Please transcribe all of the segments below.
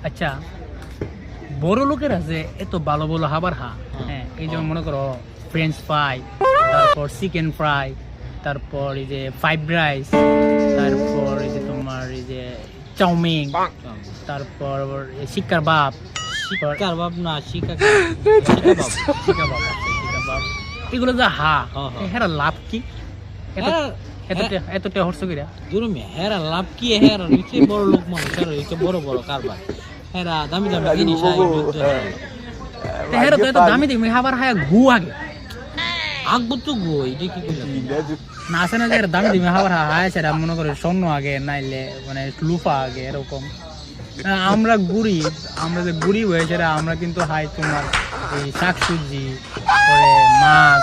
আচ্ছা বড় লোকের আছে এত ভালো ভালো খাবার হ্যাঁ এই যেমন মনে করো ফ্রেঞ্চ ফ্রাই, তারপর চিকেন ফ্রাই, তারপর এই যে ফ্রাইড রাইস, তারপর এই যে তোমার এই যে চাউমিন, তারপর শিকার বাপ এগুলো যা হেরা লাভ কি এত হর্ষ কইরা হেরা লাভ কি হেরা বড় লোক মানুষ বড় বড় কারবার হেরা দামি দামি জিনিস হেরা তো এত দামি দামি খাবার খায় গু আগে আগবো তো গো এটা কি না আছে না যে দামি দামি খাবার খায় সেটা মনে করে স্বর্ণ আগে নাইলে মানে লুফা আগে এরকম। আমরা যে গুড়ি হয়েছে আমরা কিন্তু হাই তোমার এই শাকসবজি পরে মাছ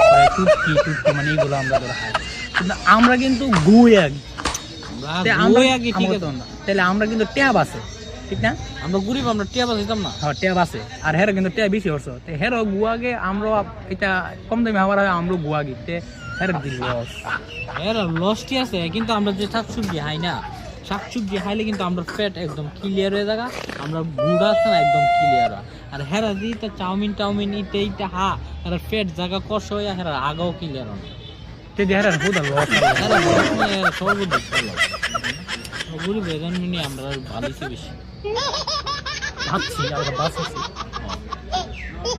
পরে টুটকি মানে এইগুলো আমরা ধরে খাই, কিন্তু আমরা কিন্তু গুই আগে তাহলে আমরা কিন্তু ট্যাব আছে ঠিক না, আমরা গরিব আমরা টিয়া বাস দিতাম না। হ্যাঁ ট্যাব আছে আর হেরা কিন্তু ট্যাব বেশি হচ্ছে হেরো গুয়াগে আমরা এটা কম দামে খাবার হয় আমরা গুয়া গিতে হেরা দিল লস হেরা লসটি আছে, কিন্তু আমরা যে শাকসবজি খাই না শাকসবজি খাইলে কিন্তু আমরা পেট একদম ক্লিয়ার হয়ে যাগা, আমরা গুড় আছে না একদম ক্লিয়ার হয়। আর হেরা দিতে চাউমিন এইটা হেরা পেট জায়গা কষ হয়ে হেরা আগাও ক্লিয়ার হয় হেরা হুদা লস হেরা সর্বদিক গরিব এজন্য নিয়ে আমরা ভালোই বেশি ভাবছি আমরা বাঁচছি